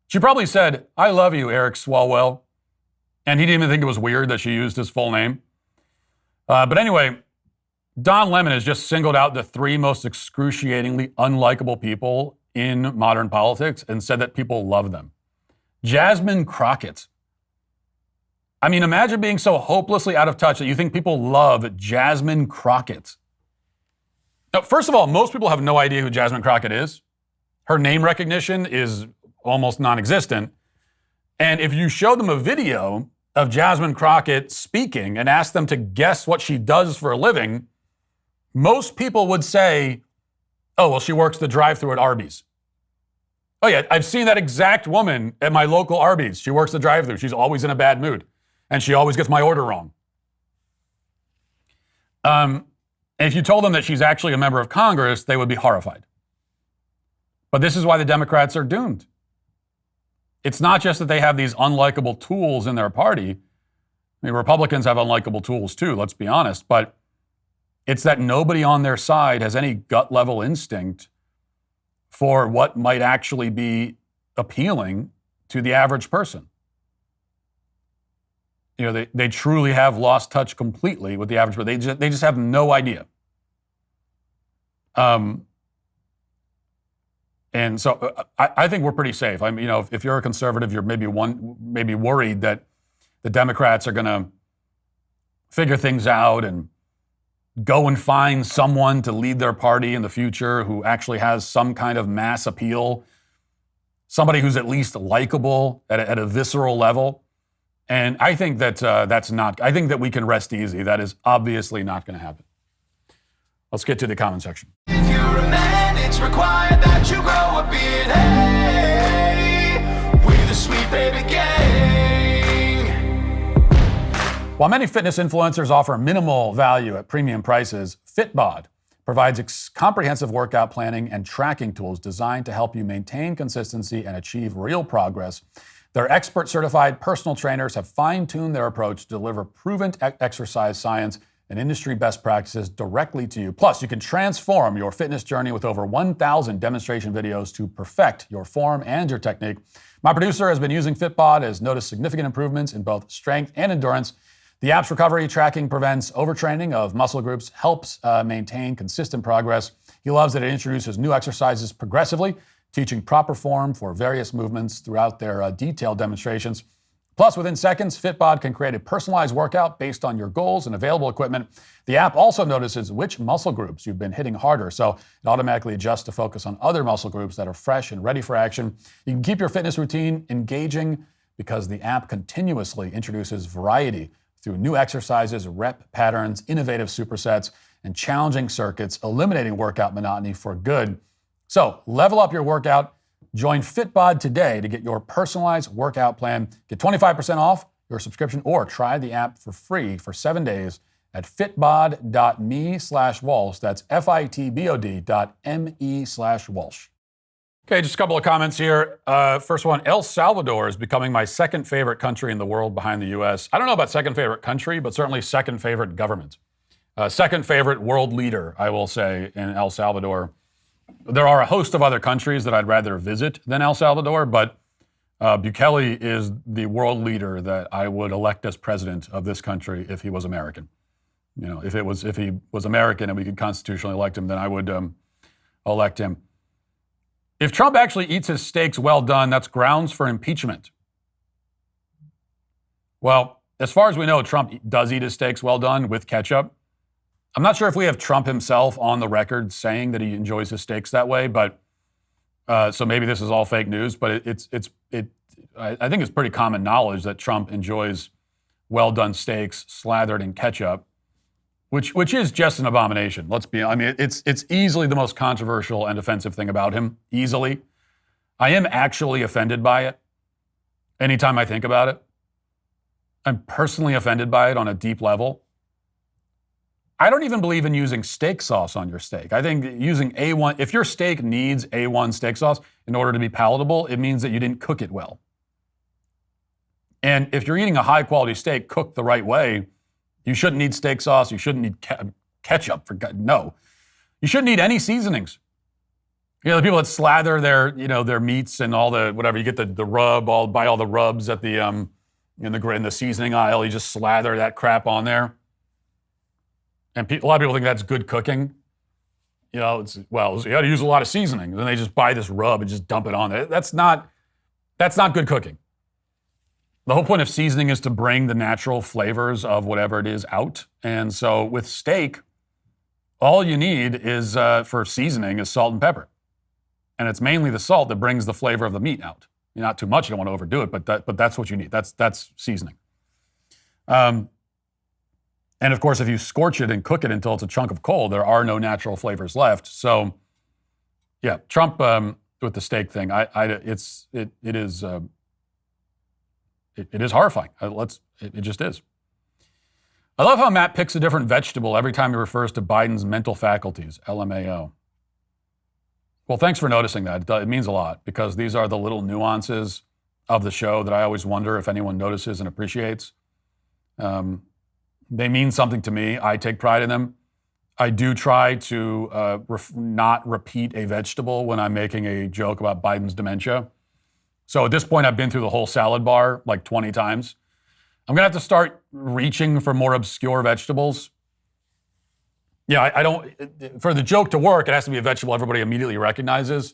[SPEAKER 1] She probably said, I love you, Eric Swalwell. And he didn't even think it was weird that she used his full name. But anyway, Don Lemon has just singled out the 3 most excruciatingly unlikable people in modern politics and said that people love them. Jasmine Crockett. I mean, imagine being so hopelessly out of touch that you think people love Jasmine Crockett. Now, first of all, most people have no idea who Jasmine Crockett is. Her name recognition is almost non-existent. And if you show them a video of Jasmine Crockett speaking and ask them to guess what she does for a living, most people would say, oh, well, she works the drive-thru at Arby's. Oh, yeah, I've seen that exact woman at my local Arby's. She works the drive-thru. She's always in a bad mood, and she always gets my order wrong. And if you told them that she's actually a member of Congress, they would be horrified. But this is why the Democrats are doomed. It's not just that they have these unlikable tools in their party. I mean, Republicans have unlikable tools too, let's be honest, but it's that nobody on their side has any gut-level instinct for what might actually be appealing to the average person. You know, they truly have lost touch completely with the average person. They just have no idea. And so I think we're pretty safe. I mean, you know, if you're a conservative, you're maybe worried that the Democrats are going to figure things out and go and find someone to lead their party in the future who actually has some kind of mass appeal, somebody who's at least likable at a visceral level. And I think that I think that we can rest easy. That is obviously not going to happen. Let's get to the comment section.
[SPEAKER 18] If you're a man, it's required that you grow a beard. Hey,
[SPEAKER 1] While many fitness influencers offer minimal value at premium prices, Fitbod provides comprehensive workout planning and tracking tools designed to help you maintain consistency and achieve real progress. Their expert-certified personal trainers have fine-tuned their approach to deliver proven exercise science and industry best practices directly to you. Plus, you can transform your fitness journey with over 1,000 demonstration videos to perfect your form and your technique. My producer has been using Fitbod, has noticed significant improvements in both strength and endurance. The app's recovery tracking prevents overtraining of muscle groups, helps maintain consistent progress. He loves that it introduces new exercises progressively, teaching proper form for various movements throughout their detailed demonstrations. Plus, within seconds, Fitbod can create a personalized workout based on your goals and available equipment. The app also notices which muscle groups you've been hitting harder, so it automatically adjusts to focus on other muscle groups that are fresh and ready for action. You can keep your fitness routine engaging because the app continuously introduces variety through new exercises, rep patterns, innovative supersets, and challenging circuits, eliminating workout monotony for good. So, level up your workout. Join Fitbod today to get your personalized workout plan. Get 25% off your subscription or try the app for free for 7 days at fitbod.me/Walsh. That's fitbod.me/Walsh. Okay, just a couple of comments here. First one, El Salvador is becoming my second favorite country in the world behind the U.S. I don't know about second favorite country, but certainly second favorite government. Second favorite world leader, I will say, in El Salvador. There are a host of other countries that I'd rather visit than El Salvador, but Bukele is the world leader that I would elect as president of this country if he was American. You know, if he was American and we could constitutionally elect him, then I would elect him. If Trump actually eats his steaks well done, that's grounds for impeachment. Well, as far as we know, Trump does eat his steaks well done with ketchup. I'm not sure if we have Trump himself on the record saying that he enjoys his steaks that way, but so maybe this is all fake news. But I think it's pretty common knowledge that Trump enjoys well done steaks slathered in ketchup, which is just an abomination. It's easily the most controversial and offensive thing about him. Easily, I am actually offended by it. Anytime I think about it, I'm personally offended by it on a deep level. I don't even believe in using steak sauce on your steak. I think using A1, if your steak needs A1 steak sauce in order to be palatable, it means that you didn't cook it well. And if you're eating a high quality steak cooked the right way, you shouldn't need steak sauce. You shouldn't need ketchup. No, you shouldn't need any seasonings. You know, the people that slather their meats and all the whatever, you get the rub, buy all the rubs at the in the seasoning aisle. You just slather that crap on there. And a lot of people think that's good cooking. You know, you got to use a lot of seasoning. Then they just buy this rub and just dump it on there. That's not good cooking. The whole point of seasoning is to bring the natural flavors of whatever it is out. And so with steak, all you need is for seasoning is salt and pepper. And it's mainly the salt that brings the flavor of the meat out. Not too much, you don't want to overdo it, but that's what you need. That's seasoning. And of course, if you scorch it and cook it until it's a chunk of coal, there are no natural flavors left. So, yeah, Trump with the steak thing, it is horrifying. It just is. I love how Matt picks a different vegetable every time he refers to Biden's mental faculties. LMAO. Well, thanks for noticing that. It means a lot because these are the little nuances of the show that I always wonder if anyone notices and appreciates. They mean something to me. I take pride in them. I do try to not repeat a vegetable when I'm making a joke about Biden's dementia. So at this point, I've been through the whole salad bar like 20 times. I'm going to have to start reaching for more obscure vegetables. Yeah, I don't, for the joke to work, it has to be a vegetable everybody immediately recognizes.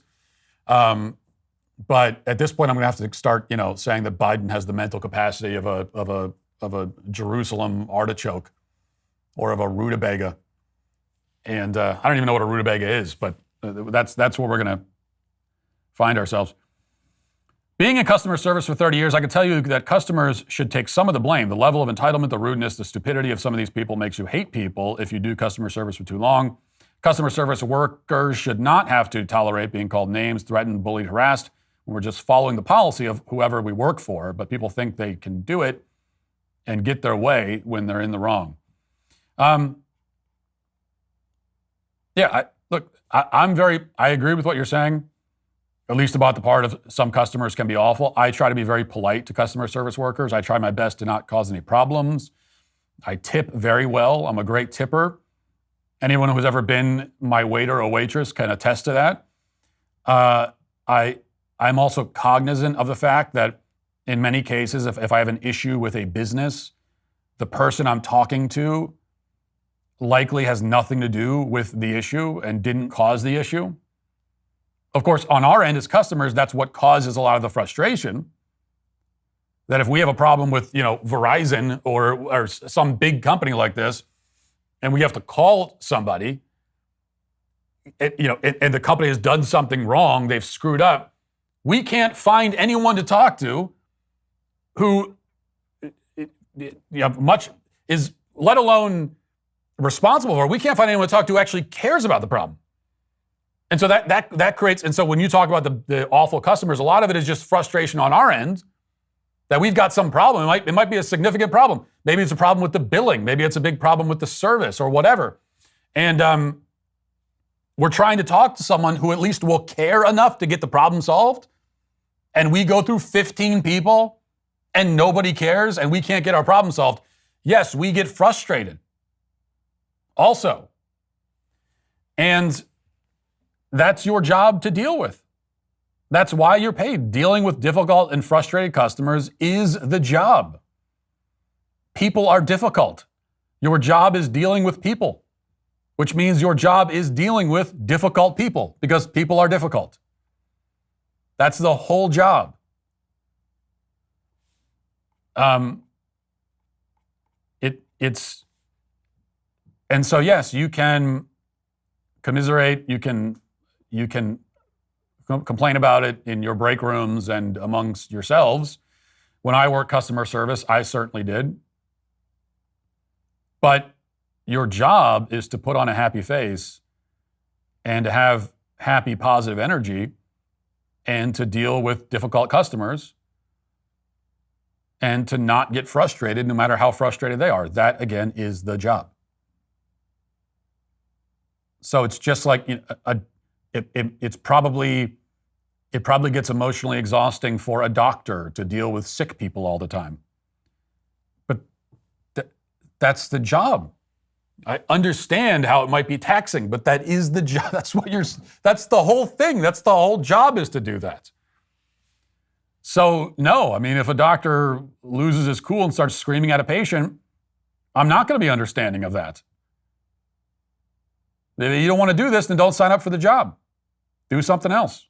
[SPEAKER 1] But at this point, I'm going to have to start, saying that Biden has the mental capacity of a Jerusalem artichoke or of a rutabaga. And I don't even know what a rutabaga is, but that's where we're going to find ourselves. Being in customer service for 30 years, I can tell you that customers should take some of the blame. The level of entitlement, the rudeness, the stupidity of some of these people makes you hate people if you do customer service for too long. Customer service workers should not have to tolerate being called names, threatened, bullied, harassed when we're just following the policy of whoever we work for, but people think they can do it and get their way when they're in the wrong. I agree with what you're saying, at least about the part of some customers can be awful. I try to be very polite to customer service workers. I try my best to not cause any problems. I tip very well. I'm a great tipper. Anyone who's ever been my waiter or waitress can attest to that. I'm also cognizant of the fact that in many cases, if I have an issue with a business, the person I'm talking to likely has nothing to do with the issue and didn't cause the issue. Of course, on our end as customers, that's what causes a lot of the frustration. That if we have a problem with, Verizon or some big company like this, and we have to call somebody, and the company has done something wrong, they've screwed up, we can't find anyone to talk to who much is, let alone responsible for it. We can't find anyone to talk to who actually cares about the problem. And so that creates, and so when you talk about the awful customers, a lot of it is just frustration on our end that we've got some problem. It might be a significant problem. Maybe it's a problem with the billing. Maybe it's a big problem with the service or whatever. And we're trying to talk to someone who at least will care enough to get the problem solved. And we go through 15 people and nobody cares and we can't get our problem solved. Yes, we get frustrated also. And that's your job to deal with. That's why you're paid. Dealing with difficult and frustrated customers is the job. People are difficult. Your job is dealing with people, which means your job is dealing with difficult people because people are difficult. That's the whole job. And so yes, you can commiserate, you can complain about it in your break rooms and amongst yourselves. When I worked customer service, I certainly did. But your job is to put on a happy face and to have happy, positive energy and to deal with difficult customers and to not get frustrated no matter how frustrated they are. That, again, is the job. So it's just like it probably gets emotionally exhausting for a doctor to deal with sick people all the time. But that's the job. I understand how it might be taxing, but that is the job. That's the whole thing. That's the whole job, is to do that. So no, I mean, if a doctor loses his cool and starts screaming at a patient, I'm not going to be understanding of that. If you don't want to do this, then don't sign up for the job. Do something else.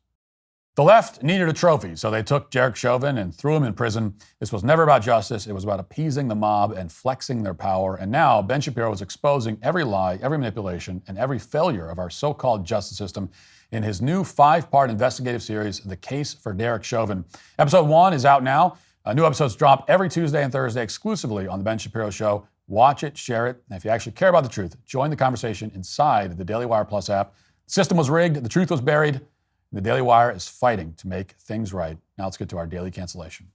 [SPEAKER 1] The left needed a trophy, so they took Derek Chauvin and threw him in prison. This was never about justice. It was about appeasing the mob and flexing their power. And now Ben Shapiro is exposing every lie, every manipulation, and every failure of our so-called justice system in his new 5-part investigative series, The Case for Derek Chauvin. Episode 1 is out now. New episodes drop every Tuesday and Thursday exclusively on The Ben Shapiro Show. Watch it, share it, and if you actually care about the truth, join the conversation inside the Daily Wire Plus app. The system was rigged, the truth was buried, and the Daily Wire is fighting to make things right. Now let's get to our daily cancellation.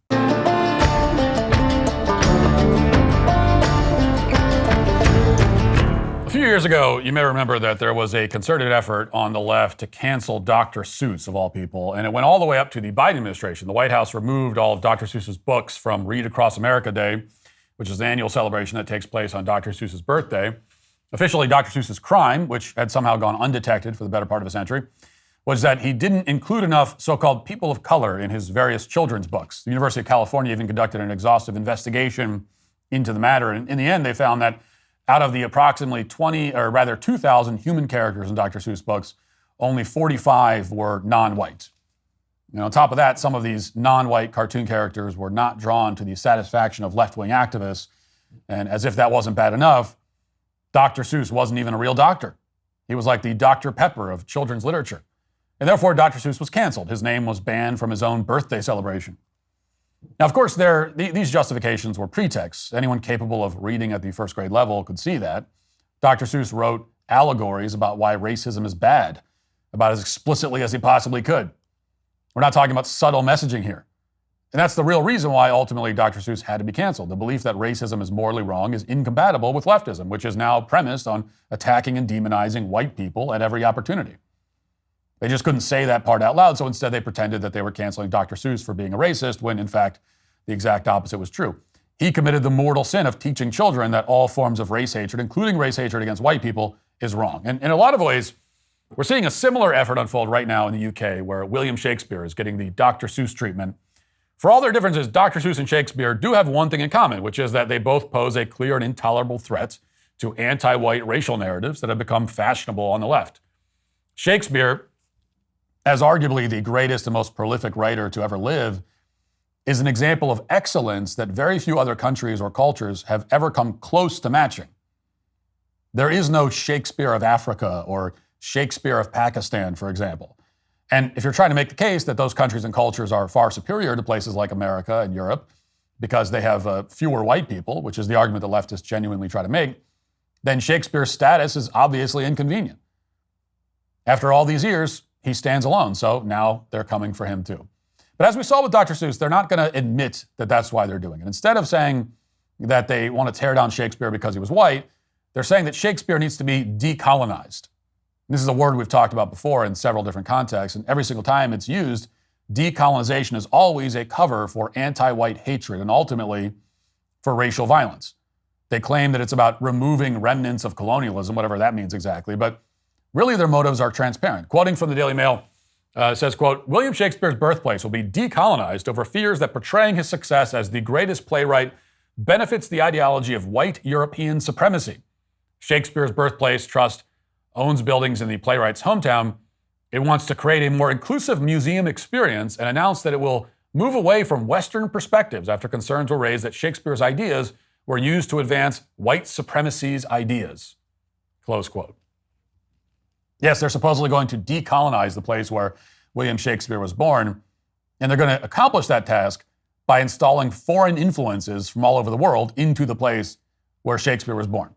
[SPEAKER 1] A few years ago, you may remember that there was a concerted effort on the left to cancel Dr. Seuss, of all people, and it went all the way up to the Biden administration. The White House removed all of Dr. Seuss's books from Read Across America Day, which is the annual celebration that takes place on Dr. Seuss's birthday. Officially, Dr. Seuss's crime, which had somehow gone undetected for the better part of a century, was that he didn't include enough so-called people of color in his various children's books. The University of California even conducted an exhaustive investigation into the matter, and in the end, they found that out of the approximately 2,000 human characters in Dr. Seuss books, only 45 were non-white. On top of that, some of these non-white cartoon characters were not drawn to the satisfaction of left-wing activists. And as if that wasn't bad enough, Dr. Seuss wasn't even a real doctor. He was like the Dr. Pepper of children's literature. And therefore, Dr. Seuss was canceled. His name was banned from his own birthday celebration. Now, of course, these justifications were pretexts. Anyone capable of reading at the first grade level could see that. Dr. Seuss wrote allegories about why racism is bad, about as explicitly as he possibly could. We're not talking about subtle messaging here. And that's the real reason why ultimately Dr. Seuss had to be canceled. The belief that racism is morally wrong is incompatible with leftism, which is now premised on attacking and demonizing white people at every opportunity. They just couldn't say that part out loud, so instead they pretended that they were canceling Dr. Seuss for being a racist, when in fact the exact opposite was true. He committed the mortal sin of teaching children that all forms of race hatred, including race hatred against white people, is wrong. And in a lot of ways, we're seeing a similar effort unfold right now in the UK, where William Shakespeare is getting the Dr. Seuss treatment. For all their differences, Dr. Seuss and Shakespeare do have one thing in common, which is that they both pose a clear and intolerable threat to anti-white racial narratives that have become fashionable on the left. Shakespeare, as arguably the greatest and most prolific writer to ever live, is an example of excellence that very few other countries or cultures have ever come close to matching. There is no Shakespeare of Africa or Shakespeare of Pakistan, for example. And if you're trying to make the case that those countries and cultures are far superior to places like America and Europe because they have fewer white people, which is the argument that leftists genuinely try to make, then Shakespeare's status is obviously inconvenient. After all these years, he stands alone, so now they're coming for him too. But as we saw with Dr. Seuss, they're not going to admit that that's why they're doing it. Instead of saying that they want to tear down Shakespeare because he was white, they're saying that Shakespeare needs to be decolonized. This is a word we've talked about before in several different contexts, and every single time it's used, decolonization is always a cover for anti-white hatred and ultimately for racial violence. They claim that it's about removing remnants of colonialism, whatever that means exactly, but really their motives are transparent. Quoting from the Daily Mail, says, quote, William Shakespeare's birthplace will be decolonized over fears that portraying his success as the greatest playwright benefits the ideology of white European supremacy. Shakespeare's Birthplace Trust owns buildings in the playwright's hometown. It wants to create a more inclusive museum experience and announced that it will move away from Western perspectives after concerns were raised that Shakespeare's ideas were used to advance white supremacy's ideas. Close quote. Yes, they're supposedly going to decolonize the place where William Shakespeare was born, and they're going to accomplish that task by installing foreign influences from all over the world into the place where Shakespeare was born.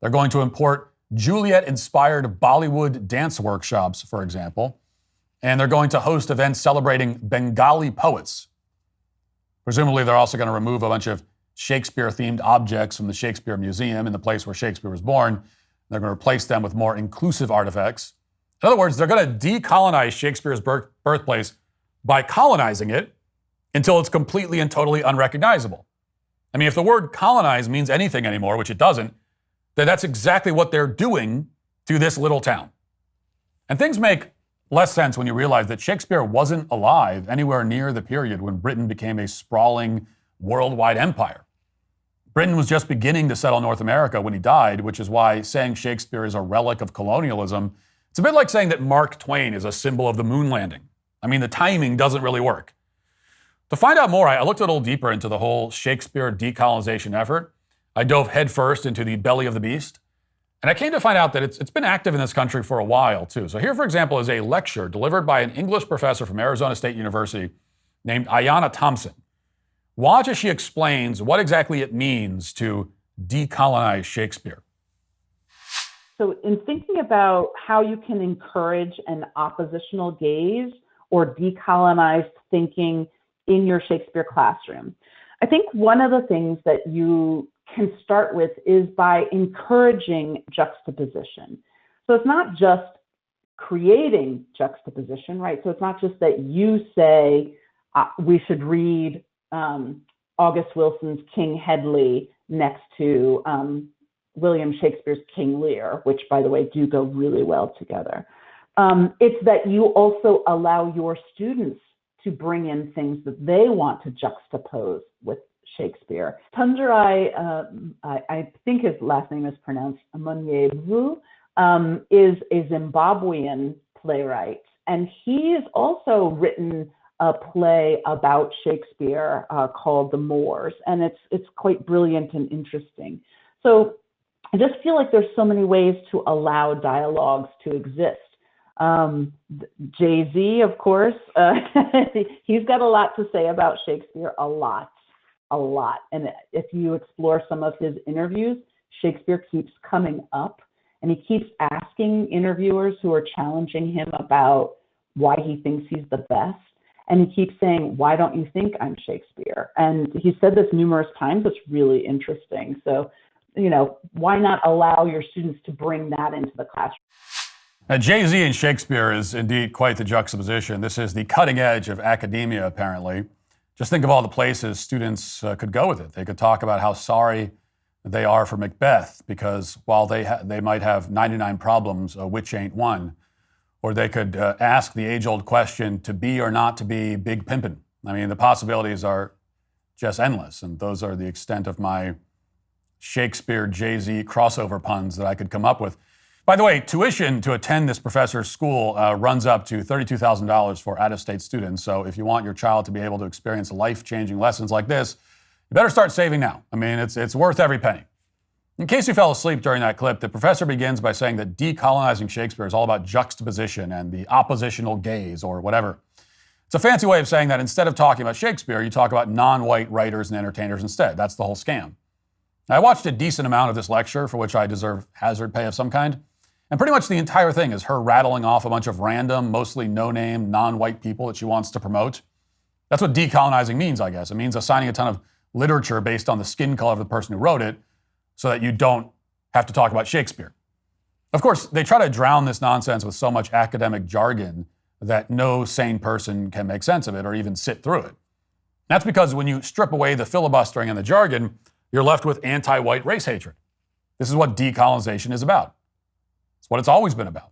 [SPEAKER 1] They're going to import Juliet-inspired Bollywood dance workshops, for example, and they're going to host events celebrating Bengali poets. Presumably, they're also going to remove a bunch of Shakespeare-themed objects from the Shakespeare Museum in the place where Shakespeare was born. They're going to replace them with more inclusive artifacts. In other words, they're going to decolonize Shakespeare's birthplace by colonizing it until it's completely and totally unrecognizable. I mean, if the word colonize means anything anymore, which it doesn't, then that's exactly what they're doing to this little town. And things make less sense when you realize that Shakespeare wasn't alive anywhere near the period when Britain became a sprawling worldwide empire. Britain was just beginning to settle North America when he died, which is why saying Shakespeare is a relic of colonialism, it's a bit like saying that Mark Twain is a symbol of the moon landing. I mean, the timing doesn't really work. To find out more, I looked a little deeper into the whole Shakespeare decolonization effort. I dove headfirst into the belly of the beast, and I came to find out that it's been active in this country for a while, too. So here, for example, is a lecture delivered by an English professor from Arizona State University named Ayanna Thompson. Watch as she explains what exactly it means to decolonize Shakespeare.
[SPEAKER 18] So in thinking about how you can encourage an oppositional gaze or decolonized thinking in your Shakespeare classroom, I think one of the things that you can start with is by encouraging juxtaposition. So it's not just creating juxtaposition, right? So it's not just that you say we should read August Wilson's King Hedley next to William Shakespeare's King Lear, which, by the way, do go really well together. It's that you also allow your students to bring in things that they want to juxtapose with Shakespeare. Tunderai, I think his last name is pronounced Amunyevu, is a Zimbabwean playwright, and he has also written a play about Shakespeare called The Moors, and it's quite brilliant and interesting. So I just feel like there's so many ways to allow dialogues to exist. Jay-Z, of course, he's got a lot to say about Shakespeare, a lot. And if you explore some of his interviews, Shakespeare keeps coming up, and he keeps asking interviewers who are challenging him about why he thinks he's the best. And he keeps saying, why don't you think I'm Shakespeare? And he said this numerous times. It's really interesting. So, why not allow your students to bring that into the classroom?
[SPEAKER 1] Now, Jay-Z and Shakespeare is indeed quite the juxtaposition. This is the cutting edge of academia, apparently. Just think of all the places students could go with it. They could talk about how sorry they are for Macbeth, because while they might have 99 problems, a witch ain't one. Or they could ask the age-old question, to be or not to be Big Pimpin'. I mean, the possibilities are just endless, and those are the extent of my Shakespeare, Jay-Z crossover puns that I could come up with. By the way, tuition to attend this professor's school runs up to $32,000 for out-of-state students. So if you want your child to be able to experience life-changing lessons like this, you better start saving now. I mean, it's worth every penny. In case you fell asleep during that clip, the professor begins by saying that decolonizing Shakespeare is all about juxtaposition and the oppositional gaze or whatever. It's a fancy way of saying that instead of talking about Shakespeare, you talk about non-white writers and entertainers instead. That's the whole scam. Now, I watched a decent amount of this lecture, for which I deserve hazard pay of some kind. And pretty much the entire thing is her rattling off a bunch of random, mostly no-name, non-white people that she wants to promote. That's what decolonizing means, I guess. It means assigning a ton of literature based on the skin color of the person who wrote it, so that you don't have to talk about Shakespeare. Of course, they try to drown this nonsense with so much academic jargon that no sane person can make sense of it or even sit through it. That's because when you strip away the filibustering and the jargon, you're left with anti-white race hatred. This is what decolonization is about. It's what it's always been about.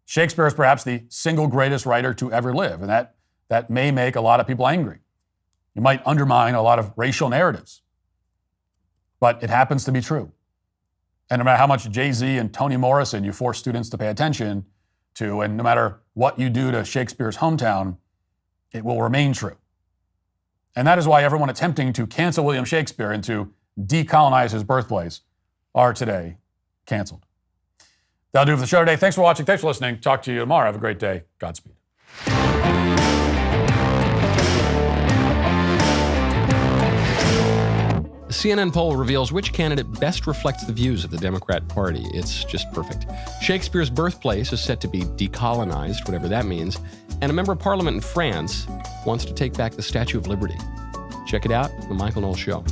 [SPEAKER 1] Shakespeare is perhaps the single greatest writer to ever live, and that may make a lot of people angry. You might undermine a lot of racial narratives. But it happens to be true. And no matter how much Jay-Z and Toni Morrison you force students to pay attention to, and no matter what you do to Shakespeare's hometown, it will remain true. And that is why everyone attempting to cancel William Shakespeare and to decolonize his birthplace are today canceled. That'll do it for the show today. Thanks for watching. Thanks for listening. Talk to you tomorrow. Have a great day. Godspeed.
[SPEAKER 19] A CNN poll reveals which candidate best reflects the views of the Democrat Party. It's just perfect. Shakespeare's birthplace is set to be decolonized, whatever that means, and a member of parliament in France wants to take back the Statue of Liberty. Check it out, The Michael Knowles Show.